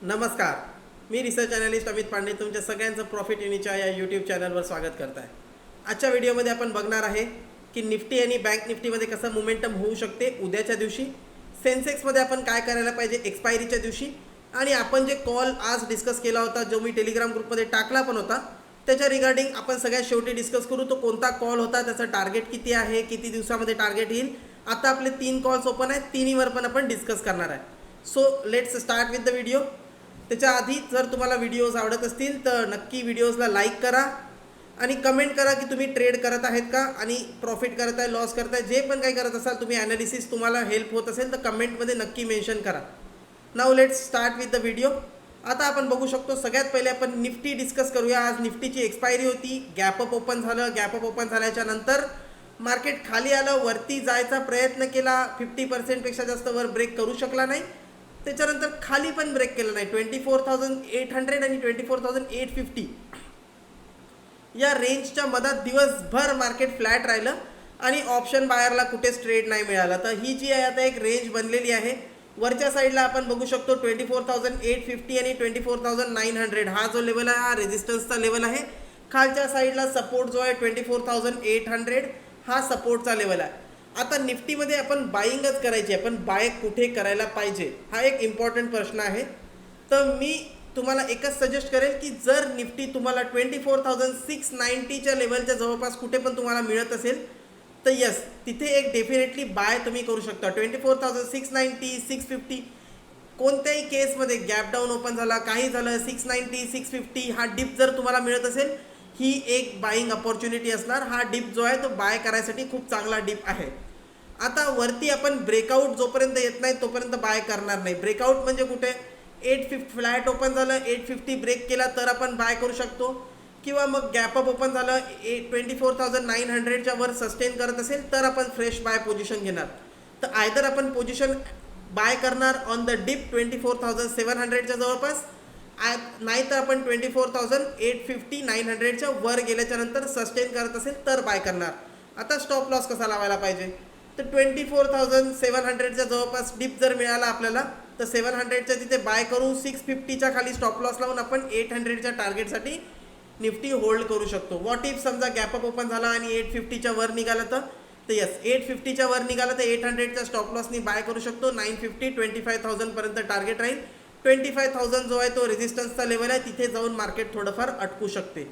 नमस्कार. मी research analyst Amit Pande तुमच्या सगळ्यांचं प्रॉफिट युनिच्या या यूट्यूब चॅनलवर स्वागत करत आहे. आजच्या व्हिडिओमध्ये आपण बघणार आहे की निफ्टी आणि बँक निफ्टीमध्ये कसं मोमेंटम होऊ शकते उद्याच्या दिवशी, सेन्सेक्समध्ये आपण काय करायला पाहिजे एक्सपायरीच्या दिवशी, आणि आपण जे कॉल आज डिस्कस केला होता जो मी टेलिग्राम ग्रुपमध्ये टाकला पण होता त्याच्या रिगार्डिंग आपण सगळ्यात शेवटी डिस्कस करू. तो कोणता कॉल होता, त्याचं टार्गेट किती आहे, किती दिवसामध्ये टार्गेट येईल. आता आपले 3 कॉल्स ओपन आहेत, तिन्हीवर पण आपण डिस्कस करणार आहे. So let's start with the video. त्याच्या आधी जर तुम्हाला व्हिडिओज आवडत असतील तर नक्की व्हिडिओजला लाईक करा आणि कमेंट करा की तुम्ही ट्रेड करत आहेत का आणि प्रॉफिट करत आहे, लॉस करत आहे, जे पण काही करत असाल तुम्ही ॲनालिसिस तुम्हाला हेल्प होत असेल तर कमेंटमध्ये नक्की मेन्शन करा. Now let's start with the video. आता आपण बघू शकतो सगळ्यात पहिले आपण निफ्टी डिस्कस करूया. आज निफ्टीची एक्सपायरी होती, गॅपअप ओपन झालं. गॅपअप ओपन झाल्याच्या नंतर मार्केट खाली आलं, वरती जायचा प्रयत्न केला, 50% जास्त वर ब्रेक करू शकला नाही. त्याच्यानंतर खाली पण ब्रेक केलं नाही. 24,800 आणि 24,850 या रेंजच्या मधात दिवसभर मार्केट फ्लॅट राहिलं आणि ऑप्शन बायरला कुठेच ट्रेड नाही मिळाला. तर ही जी आहे आता एक रेंज बनलेली आहे. वरच्या साईडला आपण बघू शकतो 24,850 आणि 24,900 हा जो लेवल आहे हा रेजिस्टन्सचा लेवल आहे. खालच्या साईडला सपोर्ट जो आहे 24,800 हा सपोर्टचा लेवल आहे. आता निफ्टीमध्ये आपण बाईंगच करायची आहे, पण बाय कुठे करायला पाहिजे हा एक इम्पॉर्टंट प्रश्न आहे. तर मी तुम्हाला एकच सजेस्ट करेल की जर निफ्टी तुम्हाला 24,690च्या लेवलच्या जवळपास कुठे पण तुम्हाला मिळत असेल तर यस, तिथे एक डेफिनेटली बाय तुम्ही करू शकता. 24,690 650 कोणत्याही केसमध्ये गॅप डाऊन ओपन झाला, काही झालं, 690 650 हा डिप जर तुम्हाला मिळत असेल ही एक बाईंग अपॉर्च्युनिटी असणार. हा डिप जो आहे तो बाय करायसाठी खूप चांगला डिप आहे. आता वरती आपण ब्रेकआउट जोपर्यंत येत नाही तोपर्यंत बाय करणार नाही. ब्रेकआउट म्हणजे कुठे 850 फ्लॅट ओपन झालं, 850 ब्रेक केला तर आपण बाय करू शकतो, किंवा मग गॅपअप ओपन झालं 24,900च्या वर सस्टेन करत असेल तर आपण फ्रेश बाय पोझिशन घेणार. तर आयदर आपण पोझिशन बाय करणार ऑन द डिप 24,700च्या जवळपास, नाही तर आपण 24,850 900च्या वर गेल्याच्या नंतर सस्टेन करत असेल तर बाय करणार. आता स्टॉप लॉस कसा लावायला पाहिजे तर 24,700च्या जवळपास डिप जर मिळाला आपल्याला तर 700च्या तिथे बाय करू. 650च्या खाली स्टॉप लॉस लावून आपण 800च्या टार्गेटसाठी निफ्टी होल्ड करू शकतो. व्हॉट इफ समजा गॅपअप ओपन झाला आणि 850च्या वर निघाला तर यस, 850च्या वर निघाला तर 800च्या स्टॉप लॉसनी बाय करू शकतो. 950 25,000 पर्यंत टार्गेट राहील. 25,000 जो आहे तो रेजिस्टन्सचा लेवल आहे, तिथे जाऊन मार्केट थोडंफार अटकू शकते.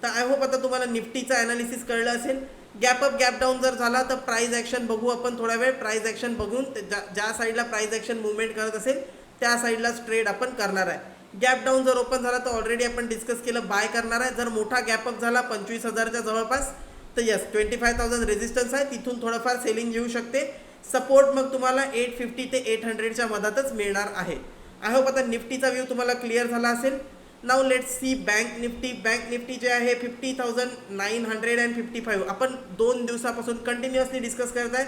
तर आय होप आता तुम्हाला निफ्टीचा ॲनालिसिस कळलं असेल. गॅपअप गॅप डाऊन जर झाला तर प्राइस ॲक्शन बघू आपण थोडा वेळ. प्राइस ॲक्शन बघून ज्या साईडला प्राइस ॲक्शन मुवमेंट करत असेल त्या साईडलाच ट्रेड आपण करणार आहे. गॅप डाऊन जर ओपन झाला तर ऑलरेडी आपण डिस्कस केलं बाय करणार आहे. जर मोठा गॅपअप झाला 25,000च्या जवळपास तर यस 25,000 रेजिस्टन्स आहे, तिथून थोडंफार सेलिंग येऊ शकते. सपोर्ट मग तुम्हाला 850 ते 800च्या मधातच मिळणार आहे. आय होप आता निफ्टीचा व्ह्यू तुम्हाला क्लिअर झाला असेल. Now let's see bank Nifty. Bank Nifty जे आहे 50,955 आपण 2 दिवसापासून कंटिन्युअसली डिस्कस करत आहे.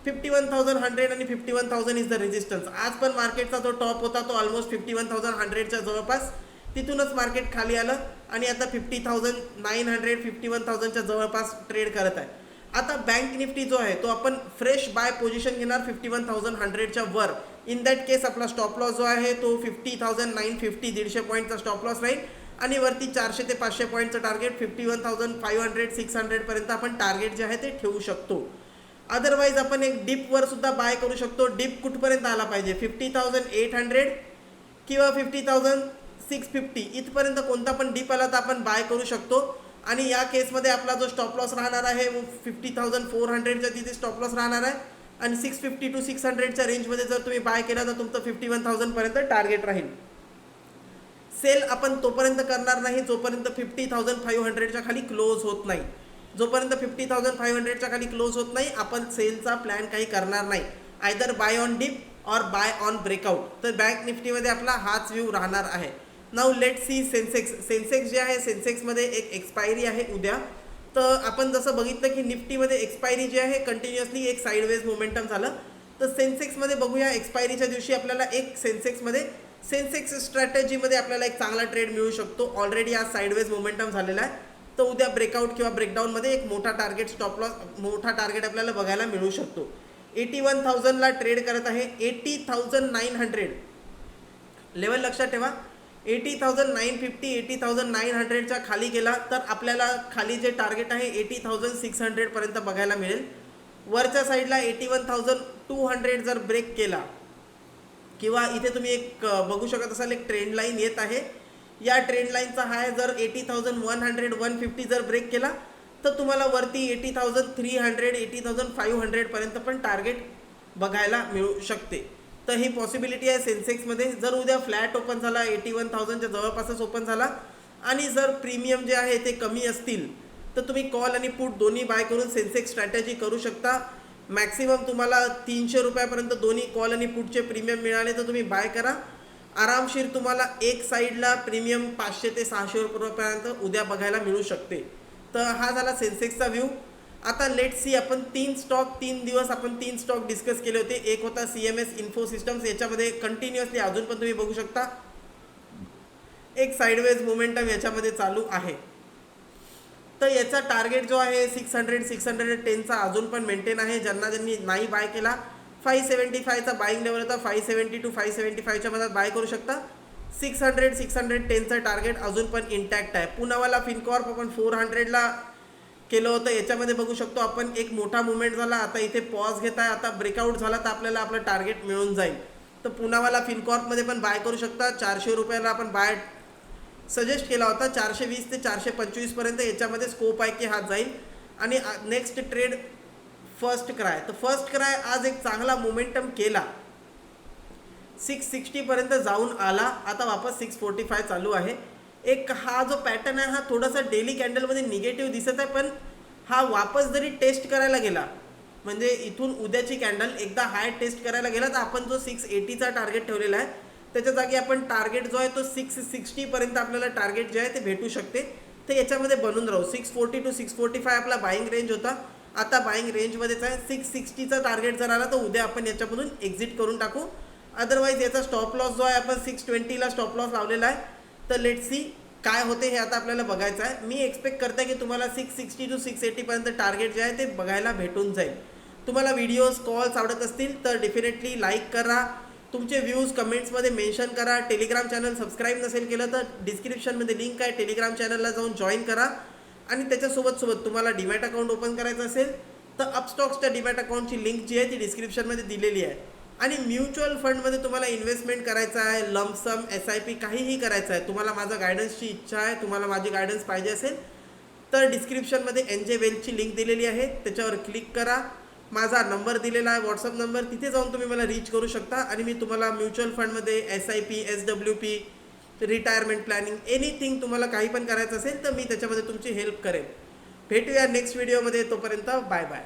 51,100 आणि 51,000 इज द रेजिस्टन्स. आज पण मार्केटचा जो टॉप होता तो ऑलमोस्ट 51,100च्या जवळपास, तिथूनच मार्केट खाली आलं आणि आता 50,900 51,000च्या जवळपास ट्रेड करत आहे. आता बँक निफ्टी जो आहे तो आपण फ्रेश बाय पोझिशन घेणार 51,100च्या वर. इन दॅट केस आपला स्टॉप लॉस जो आहे तो 50,950 150 पॉईंटचा स्टॉप लॉस राहील आणि वरती 400 ते 500 पॉईंटचं टार्गेट 51,500 600 पर्यंत आपण टार्गेट जे आहे ते ठेवू शकतो. अदरवाईज आपण एक डिपवर सुद्धा बाय करू शकतो. डिप कुठपर्यंत आला पाहिजे 50,800 किंवा 50,650 इथपर्यंत कोणता पण डिप आला तर आपण बाय करू शकतो. आणि या केसमध्ये आपला जो स्टॉप लॉस राहणार आहे 50,400च्या तिथे स्टॉप लॉस राहणार आहे आणि 650 to 600च्या रेंजमध्ये जर तुम्ही बाय केला तर तुमचं 51,000 पर्यंत टार्गेट राहील. सेल आपण तोपर्यंत करणार नाही जोपर्यंत 50,500च्या खाली क्लोज होत नाही. जोपर्यंत 50,500च्या खाली क्लोज होत नाही आपण सेलचा प्लॅन काही करणार नाही. आयदर बाय ऑन डिप और बाय ऑन ब्रेकआउट. तर बँक निफ्टीमध्ये आपला हाच व्ह्यू राहणार आहे. Now let see Sensex. Sensex जे आहे सेन्सेक्समध्ये एक एक्सपायरी आहे उद्या. तर आपण जसं बघितलं की निफ्टीमध्ये एक्सपायरी जी आहे कंटिन्युअसली एक साईडवेज मोमेंटम झालं. तर सेन्सेक्समध्ये बघूया एक्सपायरीच्या दिवशी आपल्याला एक सेन्सेक्स स्ट्रॅटेजीमध्ये आपल्याला एक चांगला ट्रेड मिळू शकतो. ऑलरेडी आज साईडवेज मोमेंटम झालेला आहे. तर उद्या ब्रेकआउट किंवा ब्रेकडाऊनमध्ये एक मोठा टार्गेट स्टॉप लॉस मोठा टार्गेट आपल्याला बघायला मिळू शकतो. 81,000ला ट्रेड करत आहे. 80,900 लेवल लक्षात ठेवा. 80,950 80,900च्या खाली गेला तर आपल्याला खाली जे टार्गेट आहे 80,600 पर्यंत बघायला मिळेल. वरच्या साईडला 81,200 जर ब्रेक केला किंवा इथे तुम्ही एक बघू शकत असाल एक ट्रेंड लाईन येत आहे. या ट्रेंड लाईनचा हाय जर 80,100 150 जर ब्रेक केला तर तुम्हाला वरती 80,300 80,500 पर्यंत पण टार्गेट बघायला मिळू शकते. तर ही पॉसिबिलिटी आहे सेन्सेक्समध्ये. जर उद्या फ्लॅट ओपन झाला 81,000च्या जवळपासच ओपन झाला आणि जर प्रीमियम जे आहे ते कमी असतील तर तुम्ही कॉल आणि पुट दोन्ही बाय करून सेन्सेक्स स्ट्रॅटेजी करू शकता. मॅक्सिमम तुम्हाला 300 रुपयापर्यंत दोन्ही कॉल आणि पुटचे प्रीमियम मिळाले तर तुम्ही बाय करा. आरामशीर तुम्हाला एक साईडला प्रीमियम 500 ते 600 रुपयापर्यंत उद्या बघायला मिळू शकते. तर हा झाला सेन्सेक्सचा व्ह्यू. आता लेट सी आपण 3 दिवस आपण 3 स्टॉक डिस्कस केले होते. एक होता CMS इन्फो सिस्टम्स. याच्यामध्ये कंटिन्युअसली अजून पण तुम्ही बघू शकता एक साईडवेज मोमेंटम याच्यामध्ये चालू आहे. तर याचा टार्गेट जो आहे 610चा अजून पण मेंटेन आहे. ज्यांनी नाही बाय केला 575चा बाईंग लेवल होता. 570 to 575च्या मध्ये बाय करू शकता. 610चा टार्गेट अजून पण इंटॅक्ट आहे. पुनावाला फिनकॉर्प आपण 400ला केलं होतं. याच्यामध्ये बघू शकतो आपण एक मोठा मुवमेंट झाला. आता इथे पॉज घेत आहे. आता ब्रेकआउट झाला तर आपल्याला आपलं टार्गेट मिळून जाईल. तर पुनावाला फिनकॉर्पमध्ये पण बाय करू शकता. 400 रुपयाला आपण बाय सजेस्ट केला होता. 420 ते 425 पर्यंत याच्यामध्ये स्कोप आहे की हा जाईल. आणि नेक्स्ट ट्रेड फर्स्ट क्राय. तर फर्स्ट क्राय आज एक चांगला मोमेंटम केला. 660 पर्यंत जाऊन आला. आता वापस 645 चालू आहे. एक हा जो पॅटर्न आहे हा थोडासा डेली कॅन्डलमध्ये निगेटिव्ह दिसत आहे. पण हा वापस जरी टेस्ट करायला गेला म्हणजे इथून उद्याची कॅन्डल एकदा हाय टेस्ट करायला गेला तर आपण जो 680चा टार्गेट ठेवलेला आहे त्याच्या जागी आपण टार्गेट जो आहे तो 660 पर्यंत आपल्याला टार्गेट जे आहे ते भेटू शकते. तर याच्यामध्ये बनून राहू. 640 to 645 आपला बाईंग रेंज होता. आता बाईंग रेंजमध्येच आहे. 660चा टार्गेट जर आला तर उद्या आपण याच्यामधून एक्झिट करून टाकू. अदरवाईज याचा स्टॉप लॉस जो आहे आपण 620ला स्टॉप लॉस लावलेला आहे. तर लेट सी काय होते हे आता आपल्याला बघायचं आहे. मी एक्सपेक्ट करते की तुम्हाला 660 to 680 पर्यंत टार्गेट जे आहे ते बघायला भेटून जाईल. तुम्हाला व्हिडिओज कॉल्स आवडत असतील तर डेफिनेटली लाईक करा. तुमचे व्ह्यूज कमेंट्समध्ये मेन्शन करा. टेलिग्राम चॅनल सबस्क्राईब नसेल केलं तर डिस्क्रिप्शनमध्ये लिंक आहे. टेलिग्राम चॅनलला जाऊन जॉईन करा. आणि त्याच्यासोबत तुम्हाला डीमॅट अकाउंट ओपन करायचं असेल तर अपस्टॉक्सच्या डीमॅट अकाउंटची लिंक जी आहे ती डिस्क्रिप्शनमध्ये दिलेली आहे. आणि म्युच्युअल फंडमध्ये तुम्हाला इन्व्हेस्टमेंट करायचं आहे, लंपसम SIP काहीही करायचं आहे, तुम्हाला माझा गायडन्सची इच्छा आहे, तुम्हाला माझी गायडन्स पाहिजे असेल तर डिस्क्रिप्शनमध्ये NJ वेल्थची लिंक दिलेली आहे. त्याच्यावर क्लिक करा. माझा नंबर दिलेला आहे व्हॉट्सअप नंबर. तिथे जाऊन तुम्ही मला रीच करू शकता. आणि मी तुम्हाला म्युच्युअल फंडमध्ये SIP SWP retirement planning anything तुम्हाला काही पण करायचं असेल तर मी त्याच्यामध्ये तुमची हेल्प करेन. भेटूया नेक्स्ट व्हिडिओमध्ये. तोपर्यंत बाय बाय.